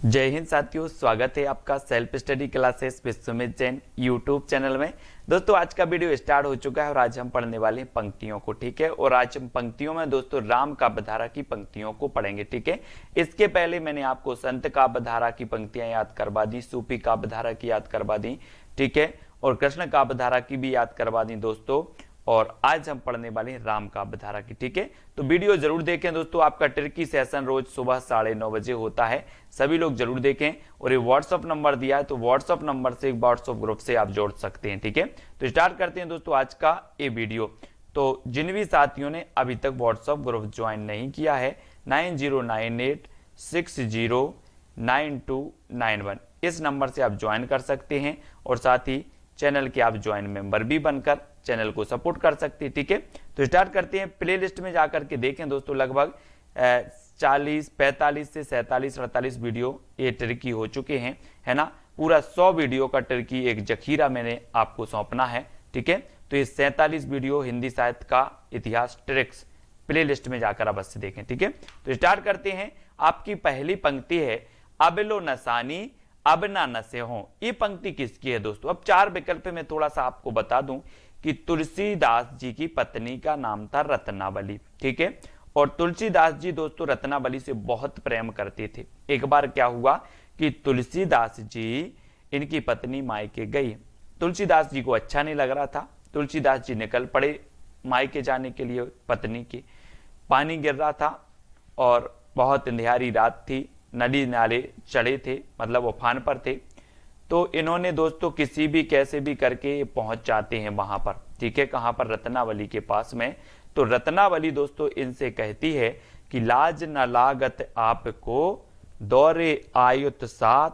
जय हिंद साथियों, स्वागत है आपका self study classes Vishwamit Jain YouTube channel में। दोस्तों आज का वीडियो स्टार्ट हो चुका है और आज हम पढ़ने वाले हैं पंक्तियों को, ठीक है। और आज हम पंक्तियों में दोस्तों राम काव्यधारा की पंक्तियों को पढ़ेंगे, ठीक है। इसके पहले मैंने आपको संत काव्यधारा की पंक्तियां याद करवा दी, सूफी काव्यधारा की याद करवा दी, ठीक है, और कृष्ण काव्यधारा की भी याद करवा दी दोस्तों। और आज हम पढ़ने वाले हैं राम काव्यधारा की, ठीक है। तो वीडियो जरूर देखें दोस्तों। आपका ट्रिकी सेशन रोज सुबह 9:30 बजे होता है, सभी लोग जरूर देखें। और ये व्हाट्सअप नंबर दिया है, तो व्हाट्सअप नंबर से व्हाट्सअप ग्रुप से आप जोड़ सकते हैं, ठीक है। तो स्टार्ट करते हैं दोस्तों आज का ये वीडियो। तो जिन भी साथियों ने अभी तक व्हाट्सअप ग्रुप ज्वाइन नहीं किया है, 9098609291 इस नंबर से आप ज्वाइन कर सकते हैं। और साथ ही चैनल के आप ज्वाइन मेंबर भी बनकर चैनल को सपोर्ट कर सकते हैं, ठीक है। तो स्टार्ट करते हैं। प्लेलिस्ट में जाकर के देखें दोस्तों, लगभग 40, 45 से 47, 48 वीडियो ये ट्रिकी हो चुके हैं, है ना। पूरा 100 वीडियो का ट्रिकी एक जखीरा मैंने आपको सौंपना है, ठीक है। तो ये 47 वीडियो हिंदी साहित्य का इतिहास ट्रिक्स प्लेलिस्ट में जाकर अवश्य देखें, ठीक है। तो स्टार्ट करते हैं। आपकी पहली पंक्ति है, अबलो नसानी अब ना नसे हो। ये पंक्ति किसकी है दोस्तों? अब 4 विकल्प में थोड़ा सा आपको बता दूं कि तुलसीदास जी की पत्नी का नाम था रत्नावली, ठीक है। और तुलसीदास जी दोस्तों रत्नावली से बहुत प्रेम करते थे। एक बार क्या हुआ कि तुलसीदास जी इनकी पत्नी मायके गई, तुलसीदास जी को अच्छा नहीं लग रहा था। तुलसीदास जी निकल पड़े मायके जाने के लिए पत्नी के। पानी गिर रहा था और बहुत अंधेरी रात थी, नदी नाले चढ़े थे, मतलब उफान पर थे। तो इन्होंने दोस्तों किसी भी कैसे भी करके पहुंच जाते हैं वहां पर, ठीक है। कहां पर? रत्नावली के पास में। तो रत्नावली दोस्तों इनसे कहती है कि लाज न लागत आपको दौरे आयुत साथ,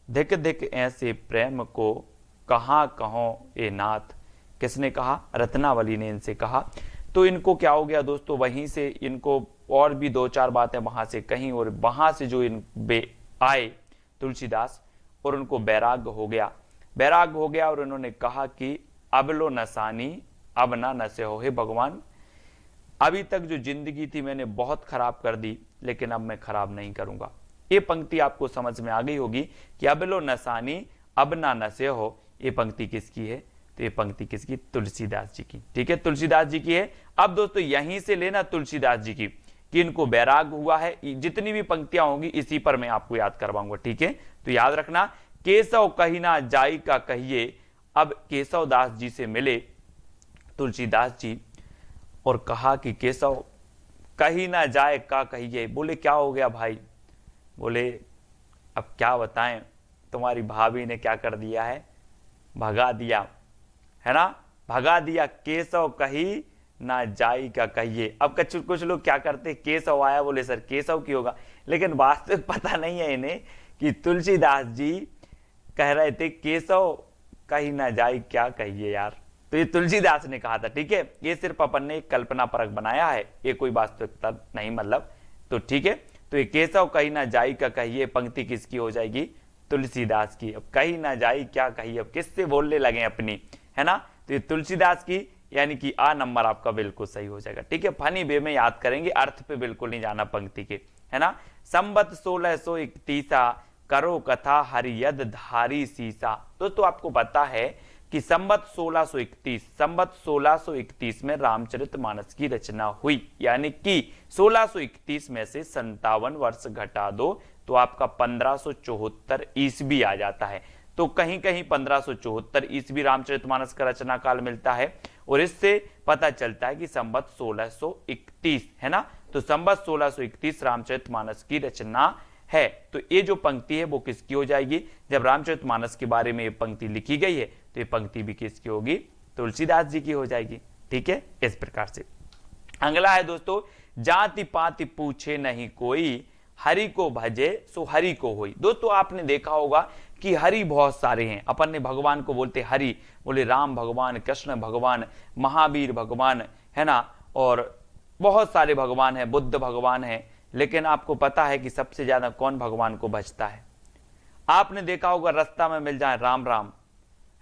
धिक धिक ऐसे प्रेम को कहां कहो ए नाथ। किसने कहा? रत्नावली ने इनसे कहा। तो इनको क्या हो गया दोस्तों, वहीं से इनको और भी 2-4 बातें वहां से कहीं, और वहां से जो इन बे आए तुलसीदास, और उनको बैराग हो गया। बैराग हो गया और उन्होंने कहा कि अब लो नसानी अब ना नसे हो। हे भगवान, अभी तक जो जिंदगी थी मैंने बहुत खराब कर दी, लेकिन अब मैं खराब नहीं करूंगा। ये पंक्ति आपको समझ में आ गई होगी कि अब लो नसानी अब ना नसे हो। ये पंक्ति किसकी है? तो ये पंक्ति किसकी? तुलसीदास जी की, ठीक है। तुलसीदास जी की है। अब दोस्तों यहीं से लेना तुलसीदास जी की कि इनको बैराग हुआ है। जितनी भी पंक्तियां होंगी इसी पर मैं आपको याद करवाऊंगा, ठीक है। तो याद रखना, केशव कही ना जाई का कहिए। अब केशव दास जी से मिले तुलसीदास जी और कहा कि केशव कही ना जाए का कहिए। बोले क्या हो गया भाई? बोले अब क्या बताएं, तुम्हारी भाभी ने क्या कर दिया है, भगा दिया, है ना, भगा दिया। केशव कही ना जाई का कहिए। अब कुछ लोग क्या करते, केशव आया, बोले सर केशव की होगा, लेकिन वास्तविक पता नहीं है इन्हें कि तुलसीदास जी कह रहे थे केशव कहीं ना जाई क्या कहिए यार। तो ये तुलसीदास ने कहा था, ठीक है। ये सिर्फ अपन ने कल्पना परक बनाया है, ये कोई वास्तविकता नहीं, मतलब। तो ठीक है, तो ये केशव कहीं ना जाई का कहिए पंक्ति किसकी हो जाएगी? तुलसीदास की। अब कहीं ना जाई क्या कहिए, अब किससे बोलने लगे अपनी, है ना। तो ये तुलसीदास की, यानी कि आ नंबर आपका बिल्कुल सही हो जाएगा, ठीक है। फनी वे में याद करेंगे, अर्थ पे बिल्कुल नहीं जाना पंक्ति के, है ना। संबत 1631 करो कथा हरियद धारी सीसा। दोस्तों आपको पता है कि संबत 1631 में रामचरितमानस की रचना हुई, यानी कि 1631 में से 57 वर्ष घटा दो तो आपका 1574 ईस्वी आ जाता है। तो कहीं कहीं 1574 ईस्वी रामचरितमानस का रचना काल मिलता है, और इससे पता चलता है कि संबत 1631, है ना। तो संबत 1631 रामचरितमानस की रचना है। तो ये जो पंक्ति है वो किसकी हो जाएगी? जब रामचरितमानस के बारे में ये पंक्ति लिखी गई है तो ये पंक्ति भी किसकी होगी? तुलसीदास जी की हो जाएगी, ठीक है। इस प्रकार से अगला है दोस्तों, जाति पाति पूछे नहीं कोई, हरि को भजे सो हरि को होई। दोस्तों आपने देखा होगा कि हरि बहुत सारे हैं। अपन ने भगवान को बोलते हरि, बोले राम भगवान, कृष्ण भगवान, महावीर भगवान, है ना, और बहुत सारे भगवान हैं, बुद्ध भगवान है। लेकिन आपको पता है कि सबसे ज्यादा कौन भगवान को भजता है? आपने देखा होगा रास्ता में मिल जाए राम राम,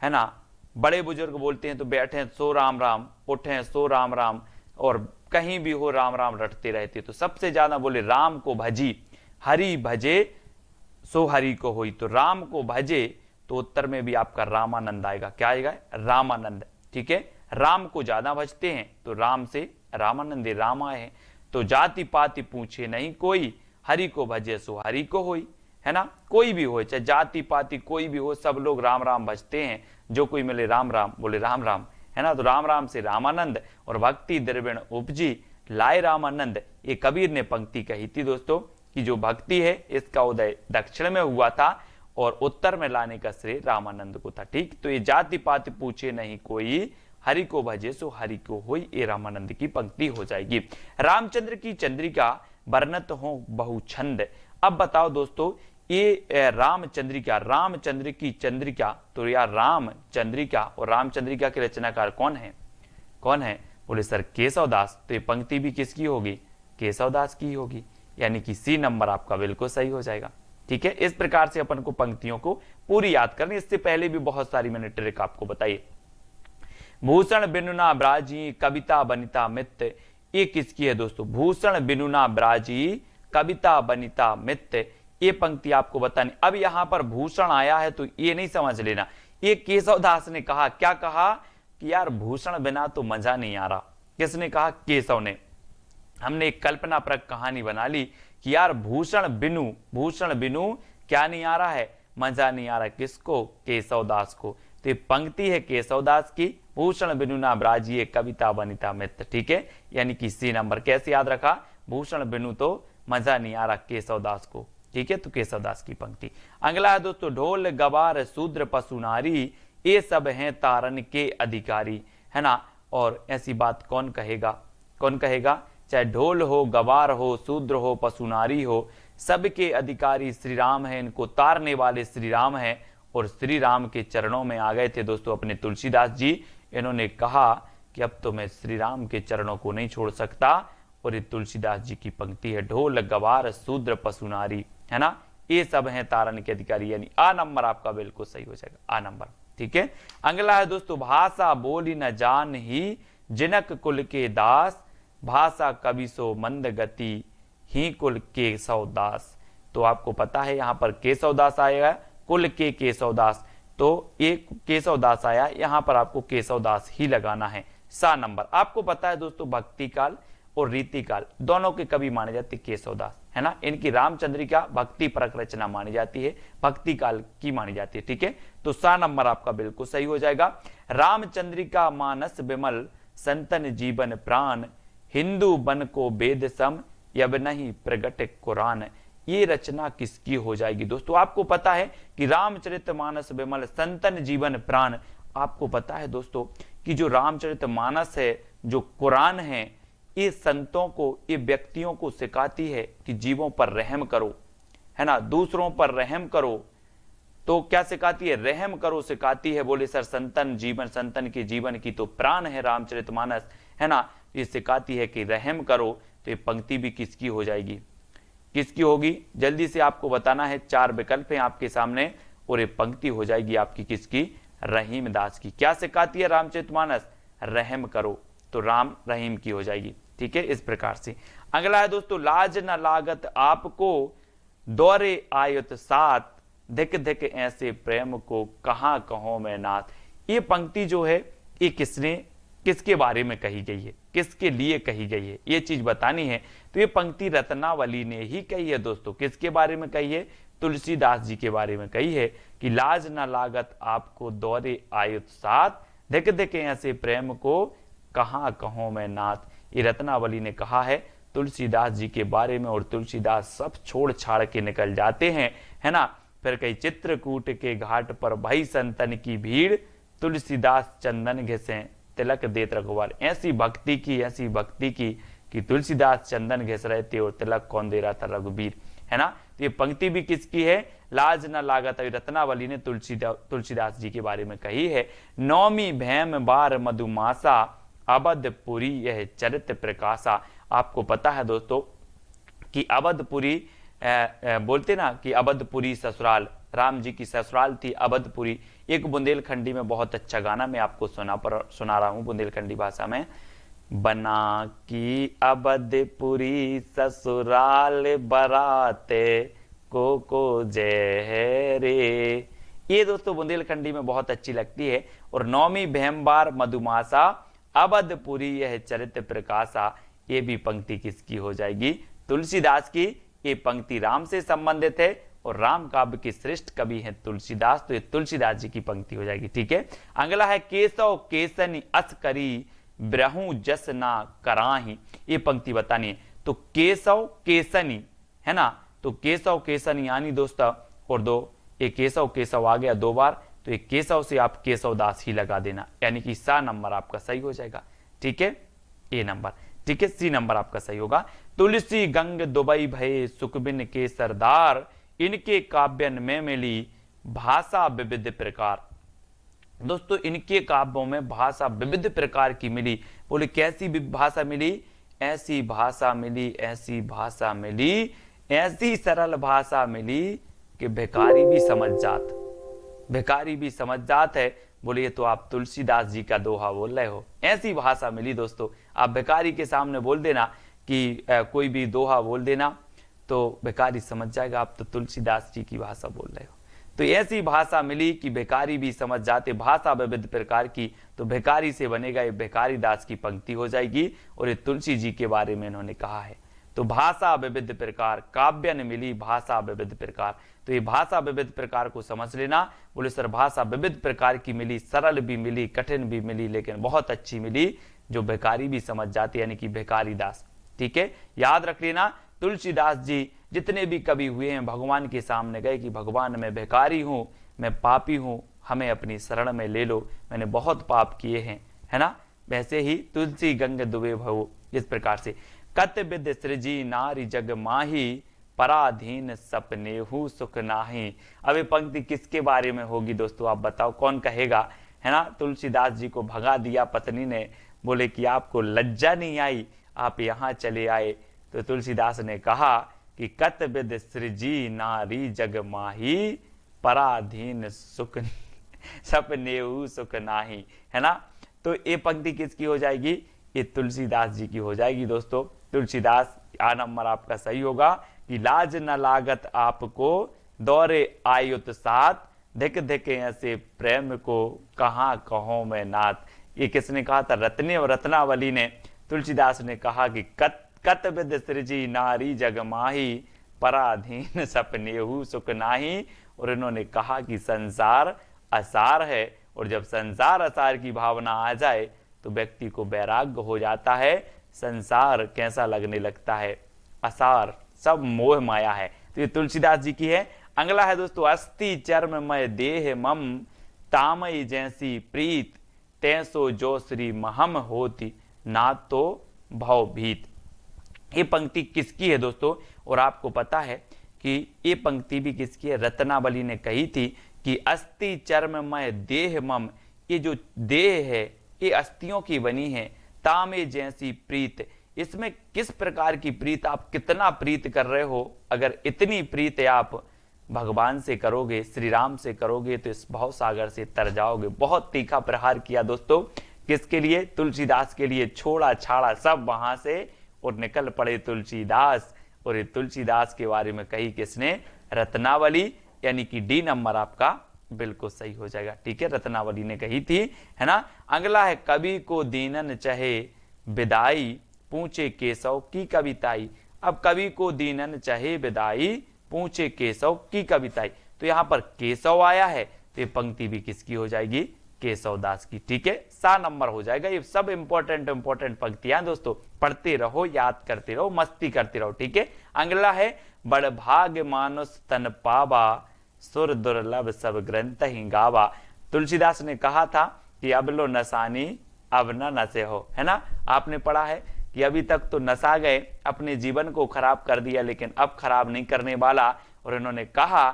है ना, बड़े बुजुर्ग बोलते हैं तो बैठे सो राम राम, उठे सो राम राम, और कहीं भी हो राम राम रटते रहते। तो सबसे ज्यादा बोले राम को भजी, हरि भजे सो हरि को होई, तो राम को भजे तो उत्तर में भी आपका रामानंद आएगा। क्या आएगा? रामानंद। ठीक है, राम को ज्यादा भजते हैं तो राम से रामानंद, राम आए हैं। तो जाति पाति पूछे नहीं कोई, हरि को भजे सो हरि को होई, है ना। कोई भी हो, चाहे जाति पाति कोई भी हो, सब लोग राम राम भजते हैं, जो कोई मिले राम राम बोले राम राम, है ना। तो राम राम से रामानंद और भक्ति द्रविण उपजी लाए रामानंद, ये कबीर ने पंक्ति कही थी दोस्तों कि जो भक्ति है इसका उदय दक्षिण में हुआ था और उत्तर में लाने का श्रेय रामानंद को था। ठीक, तो ये जाति पाति पूछे नहीं कोई, हरि को भजे सो हरि को होई, ये रामानंद की पंक्ति हो जाएगी। रामचंद्र की चंद्रिका वर्णत हो बहुछंद। अब बताओ दोस्तों, ये रामचंद्र की चंद्रिका, तो यार रामचंद्रिका और रामचंद्रिका के रचनाकार कौन है? बोले सर केशव दास। तो ये पंक्ति भी किसकी होगी? केशव दास की होगी, यानी कि सी नंबर आपका बिल्कुल सही हो जाएगा। ठीक है, इस प्रकार से अपन को पंक्तियों को पूरी याद करनी। इससे पहले भी बहुत सारी मैंने ट्रिक आपको बताई। भूषण बिनुना ब्राजी कविता बनिता मित्त, ये किसकी है दोस्तों? भूषण बिनुना ब्राजी कविता बनिता मित्त, ये पंक्ति आपको बतानी। अब यहां पर भूषण आया है तो ये नहीं समझ लेना, ये केशव दास ने कहा। क्या कहा? कि यार भूषण बिना तो मजा नहीं आ रहा। किसने कहा? केशव ने। हमने एक कल्पना परक कहानी बना ली कि यार भूषण बिनु क्या नहीं आ रहा है? मजा नहीं आ रहा। किसको? केशव दास को। तो ये पंक्ति है केशव दास की, भूषण बिनु ना ब्राजिए कविता बनिता मित्र। ठीक है, यानी कि सी नंबर। कैसे याद रखा? भूषण बिनु तो मजा नहीं आ रहा केशव दास को। ठीक है, तो केशव दास की पंक्ति। अगला है दोस्तों, ढोल गवार शूद्र पशु नारी, ये सब हैं तारन के अधिकारी, है ना। और ऐसी बात कौन कहेगा? चाहे ढोल हो, गवार हो, शूद्र हो, पशु नारी हो, सबके अधिकारी श्री राम है, इनको तारने वाले श्री राम है। और श्री राम के चरणों में आ गए थे दोस्तों अपने तुलसीदास जी। इन्होंने कहा कि अब तो मैं श्री राम के चरणों को नहीं छोड़ सकता। और ये तुलसीदास जी की पंक्ति है, ढोल गवार शूद्र पशु नारी, है ना, ये सब हैं तारन के अधिकारी, यानी आ नंबर आपका बिल्कुल सही हो जाएगा, आ नंबर। ठीक है, अगला है दोस्तों, भाषा बोली न जान ही जिनक कुल के दास, भाषा कवि सो मंद गति ही कुल केशव दास। तो आपको पता है यहां पर केशव दास आएगा, कुल के केशव दास, तो एक केशव दास आया, यहां पर आपको केशव दास ही लगाना है, सा नंबर। आपको पता है दोस्तों भक्ति काल और रीति काल दोनों के कवि माने जाते केशव दास, है ना। इनकी रामचंद्रिका भक्ति परक रचना मानी जाती है, भक्ति काल की मानी जाती है। ठीक है, तो सा नंबर आपका बिल्कुल सही हो जाएगा। रामचंद्रिका मानस विमल संतन जीवन प्राण, हिंदू बन को वेद सम यब नहीं प्रगट कुरान, ये रचना किसकी हो जाएगी दोस्तों? आपको पता है कि रामचरितमानस विमल संतन जीवन प्राण। आपको पता है दोस्तों कि जो रामचरितमानस है, जो कुरान है, ये संतों को, ये व्यक्तियों को सिखाती है कि जीवों पर रहम करो, है ना, दूसरों पर रहम करो। तो क्या सिखाती है? रहम करो सिखाती है। बोले सर संतन के जीवन की तो प्राण है रामचरितमानस, है ना, ये सिखाती है कि रहम करो। तो ये पंक्ति भी किसकी हो जाएगी? किसकी होगी? जल्दी से आपको बताना है, 4 विकल्प हैं आपके सामने और ये पंक्ति हो जाएगी आपकी किसकी? रहीम दास की। क्या सिखाती है रामचरितमानस? रहम करो, तो राम रहीम की हो जाएगी। ठीक है, इस प्रकार से। अगला है दोस्तों, लाज न लागत आपको दौरे आयत साथ, धिक धिक ऐसे प्रेम को कहां कहो मैं नाथ। ये पंक्ति जो है ये किसके बारे में कही गई है, किसके लिए कही गई है, ये चीज बतानी है। तो ये पंक्ति रत्नावली ने ही कही है दोस्तों। किसके बारे में कही है? तुलसीदास जी के बारे में कही है कि लाज न लागत आपको दौरे आयुत साथ, धिक धिक ऐसे प्रेम को कहां कहो मैं नाथ। ये रत्नावली ने कहा है तुलसीदास जी के बारे में। और तुलसीदास सब छोड़ छाड़ के निकल जाते हैं, है ना। फिर कई चित्रकूट के घाट पर भई संतन की भीड़, तुलसीदास चंदन घिसे तिलक देत रघुवर। ऐसी भक्ति की कि तुलसीदास चंदन घिस रहे थे और तिलक कौन दे रहा था? रघुवीर, है ना। तो ये पंक्ति भी किसकी है? लाज न लागत, रत्नावली ने तुलसीदास जी के बारे में कही है। नौमी भैम बार मधुमासा, अवधपुरी यह चरित प्रकाशा। आपको पता है दोस्तों कि अवधपुरी बोलते ना कि अवधपुरी ससुराल, राम जी की ससुराल थी अवधपुरी। एक बुंदेलखंडी में बहुत अच्छा गाना मैं आपको सुना रहा हूं बुंदेलखंडी भाषा में। बना की अवधपुरी ससुराल बराते, को जय है रे। ये दोस्तों बुंदेलखंडी में बहुत अच्छी लगती है। और नौमी भेमबार मधुमासा अवधपुरी यह चरित्र प्रकाशा, ये भी पंक्ति किसकी हो जाएगी? तुलसीदास की। ये पंक्ति राम से संबंधित है और राम काव्य के श्रेष्ठ कवि हैं तुलसीदास, तो ये तुलसीदास जी की पंक्ति हो जाएगी। ठीक है। अगला है केशव केसनी अस करी ब्रहु जस ना कराही, ये पंक्ति बतानी है। तो केशव केसनी है ना, तो केशव केसनी यानी दोस्तों, और दो ये केशव केशव आ गया दो बार, तो ये केशव से आप केशवदास ही लगा देना, यानी कि सा नंबर आपका सही हो जाएगा। ठीक है, ए नंबर। ठीक है, सी नंबर आपका सही होगा। तुलसी गंग दुबई भय सुखबिन के सरदार, इनके काव्यन में मिली भाषा विविध प्रकार। दोस्तों इनके काव्यों में भाषा विविध प्रकार की मिली। बोले कैसी भाषा मिली? ऐसी भाषा मिली, ऐसी भाषा मिली, ऐसी सरल भाषा मिली कि भिखारी भी समझ जात, भिखारी भी समझ जात है। बोले ये तो आप तुलसीदास जी का दोहा बोल रहे हो। ऐसी भाषा मिली दोस्तों, आप भिखारी के सामने बोल देना कि कोई भी दोहा बोल देना, तो भिखारी समझ जाएगा आप तो तुलसीदास जी की भाषा बोल रहे हो। तो ऐसी भाषा मिली कि भिखारी भी समझ जाते, भाषा विविध प्रकार की, तो भिखारी से बनेगा ये भिखारी दास की पंक्ति हो जाएगी। और ये तुलसी जी के बारे में इन्होंने कहा है। तो भाषा विविध प्रकार, काव्यन मिली भाषा विविध प्रकार, तो ये भाषा विविध प्रकार को समझ लेना। बोले सर भाषा विविध प्रकार की मिली, सरल भी मिली, कठिन भी मिली, लेकिन बहुत अच्छी मिली जो भिखारी भी समझ जाते, यानी कि भिखारी दास। ठीक है, याद रख लेना। तुलसीदास जी जितने भी कवि हुए हैं भगवान के सामने गए कि भगवान मैं भिखारी हूं, मैं पापी हूं, हमें अपनी शरण में ले लो, मैंने बहुत पाप किए हैं, है ना। वैसे ही तुलसी गंग दुबे भव, इस प्रकार से कत विद सृजी नारी जग माही, पराधीन सपने हु सुख नाही। अब ये पंक्ति किसके बारे में होगी दोस्तों, आप बताओ, कौन कहेगा, है ना। तुलसीदास जी को भगा दिया पत्नी ने, बोले कि आपको लज्जा नहीं आई, आप यहाँ चले आए। तो तुलसीदास ने कहा कि कत विद सृजी नारी जग माही, पराधीन सुख सपने हु सुख नाही, है ना। तो ये पंक्ति किसकी हो जाएगी? ये तुलसीदास जी की हो जाएगी दोस्तों। तुलसीदास, आ नंबर आपका सही होगा कि लाज न लागत आपको दौरे आयुत साथ, धिक धिक ऐसे प्रेम को कहाँ कहो मैं नाथ। ये किसने कहा था? रत्नावली ने। तुलसीदास ने कहा कि कत विद सृजी नारी जग माही, पराधीन सपने हु सुख नाही। और इन्होंने कहा कि संसार असार है, और जब संसार असार की भावना आ जाए तो व्यक्ति को वैराग्य हो जाता है। संसार कैसा लगने लगता है? असार, सब मोह माया है। तो ये तुलसीदास जी की है। अगला है दोस्तों, अस्थि चर्म मय देह मम, तामई जैसी प्रीत, तैसो जो श्री महम होती, ना तो भव भीत। ये पंक्ति किसकी है दोस्तों? और आपको पता है कि ये पंक्ति भी किसकी है? रत्नावली ने कही थी कि अस्थि चर्ममय देह मम, ये जो देह है ये अस्थियों की बनी है। तामे जैसी प्रीत, इसमें किस प्रकार की प्रीत, आप कितना प्रीत कर रहे हो? अगर इतनी प्रीत आप भगवान से करोगे, श्री राम से करोगे, तो इस भव सागर से तर जाओगे। बहुत तीखा प्रहार किया दोस्तों, किसके लिए? तुलसीदास के लिए। छोड़ा छाड़ा सब वहां से और निकल पड़े तुलसीदास। और ये तुलसीदास के बारे में कही किसने? रत्नावली, यानी कि डी नंबर आपका बिल्कुल सही हो जाएगा। ठीक है, रत्नावली ने कही थी, है ना। अगला है, कवि को दीनन चाहे विदाई, पूछे केशव की कविताई। अब कवि को दीनन चाहे विदाई, पूछे केशव की कविताई, तो यहां पर केशव आया है, तो ये पंक्ति भी किसकी हो जाएगी? केशवदास की। ठीक है, सा नंबर हो जाएगा। ये सब इंपॉर्टेंट पंक्तियां दोस्तों, पढ़ते रहो, याद करते रहो, मस्ती करते रहो। ठीक है, अगला है, बड़ भाग मानुस तन पावा, सुर दुर्लभ सब ग्रंथ ही गावा। तुलसीदास ने कहा था कि अब लो नसानी अब न नशे हो, है ना। आपने पढ़ा है कि अभी तक तो नशा गए, अपने जीवन को खराब कर दिया, लेकिन अब खराब नहीं करने वाला। और इन्होंने कहा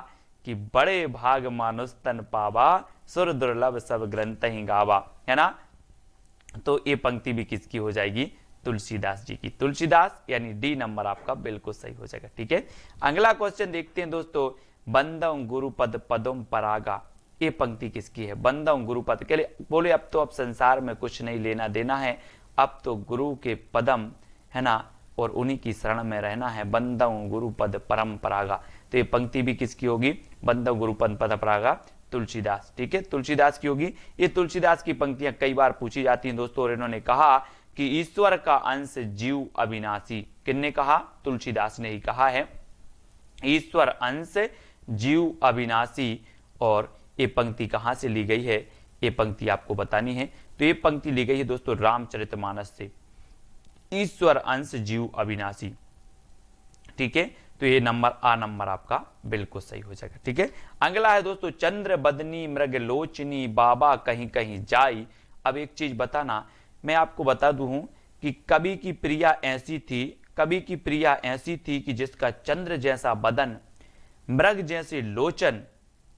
कि बड़े भाग मानुस तन पावा, सुर दुर्लभ सब ग्रंथ ही गावा, है ना। तो ये पंक्ति भी किसकी हो जाएगी? तुलसीदास जी की। तुलसीदास यानी डी नंबर आपका बिल्कुल सही हो जाएगा। ठीक है, अगला क्वेश्चन देखते हैं दोस्तों, बंदम गुरुपद पदम परागा, ये पंक्ति किसकी है? बंदम गुरुपद के लिए बोले अब तो अब संसार में कुछ नहीं लेना देना है, अब तो गुरु के पदम, है ना, और उन्हीं की शरण में रहना है। बंदम गुरुपद परम परागा, तो ये पंक्ति भी किसकी होगी, बंद गुरु पद परागा तुलसीदास, ठीक है, तुलसीदास की होगी। ये तुलसीदास की पंक्तियां कई बार पूछी जाती हैं दोस्तों, और इन्होंने कहा कि ईश्वर का अंश जीव अविनाशी, किसने कहा, तुलसीदास ने ही कहा है, ईश्वर अंश जीव अविनाशी। और ये पंक्ति कहां से ली गई है, ये पंक्ति आपको बतानी है। तो ये पंक्ति ली गई है दोस्तों रामचरितमानस से, ईश्वर अंश जीव अविनाशी, ठीक है। तो ये नंबर आपका बिल्कुल सही हो जाएगा, ठीक है। अगला है दोस्तों चंद्र बदनी मृग लोचनी बाबा कहीं कहीं जाई। अब एक चीज बताना, मैं आपको बता दूं कि कवि की प्रिया ऐसी थी, कवि की प्रिया ऐसी थी कि जिसका चंद्र जैसा बदन, मृग जैसे लोचन,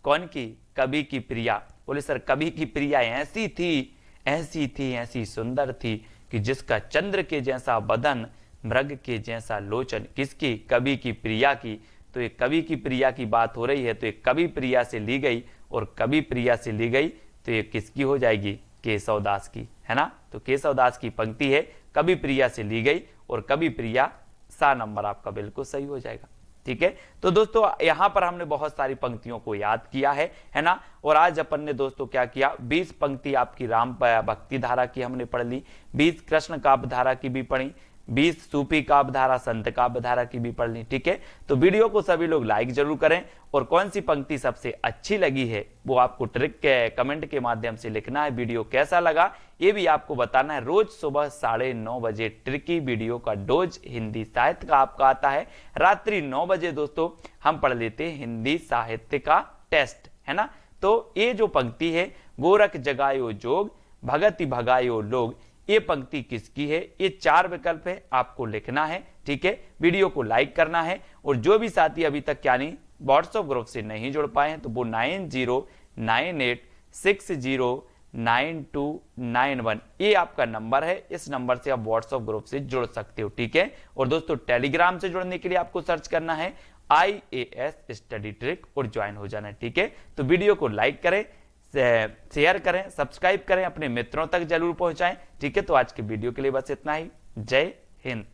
कौन की, कवि की प्रिया। बोले सर कवि की प्रिया ऐसी थी, ऐसी सुंदर थी कि जिसका चंद्र के जैसा बदन, मृग के जैसा लोचन, किसकी, कवि की प्रिया की। तो ये कवि की प्रिया की बात हो रही है, तो ये कवि प्रिया से ली गई, और कवि प्रिया से ली गई तो ये किसकी हो जाएगी, केशवदास की, है ना। तो केशवदास की पंक्ति है, कवि प्रिया से ली गई, और कवि प्रिया सा नंबर आपका बिल्कुल सही हो जाएगा, ठीक है। तो दोस्तों यहां पर हमने बहुत सारी पंक्तियों को याद किया है ना। और आज अपन ने दोस्तों क्या किया, 20 पंक्ति आपकी राम भक्ति धारा की हमने पढ़ ली, 20 कृष्ण काव्य धारा की भी पढ़ी, 20 सूफी काव्य धारा, संत काव्य धारा की भी पढ़ ली, ठीक है। तो वीडियो को सभी लोग लाइक जरूर करें, और कौन सी पंक्ति सबसे अच्छी लगी है वो आपको ट्रिक के कमेंट के माध्यम से लिखना है। वीडियो कैसा लगा ये भी आपको बताना है। रोज सुबह 9:30 बजे ट्रिकी वीडियो का डोज हिंदी साहित्य का आपका आता है। रात्रि 9 बजे दोस्तों हम पढ़ लेते हैं हिंदी साहित्य का टेस्ट, है ना। तो ये जो पंक्ति है, गोरख जगायो जोग भगति भगायो लोग, ये पंक्ति किसकी है, ये 4 विकल्प है, आपको लिखना है, ठीक है। वीडियो को लाइक करना है, और जो भी साथी अभी तक क्या नहीं व्हाट्सएप ग्रुप से नहीं जुड़ पाए हैं तो वो 9098609291 ये आपका नंबर है। इस नंबर से आप व्हाट्सएप ग्रुप से जुड़ सकते हो, ठीक है। और दोस्तों टेलीग्राम से जुड़ने के लिए आपको सर्च करना है IAS स्टडी ट्रिक और ज्वाइन हो जाना है, ठीक है। तो वीडियो को लाइक करें, शेयर करें, सब्सक्राइब करें, अपने मित्रों तक जरूर पहुंचाएं, ठीक है। तो आज के वीडियो के लिए बस इतना ही। जय हिंद।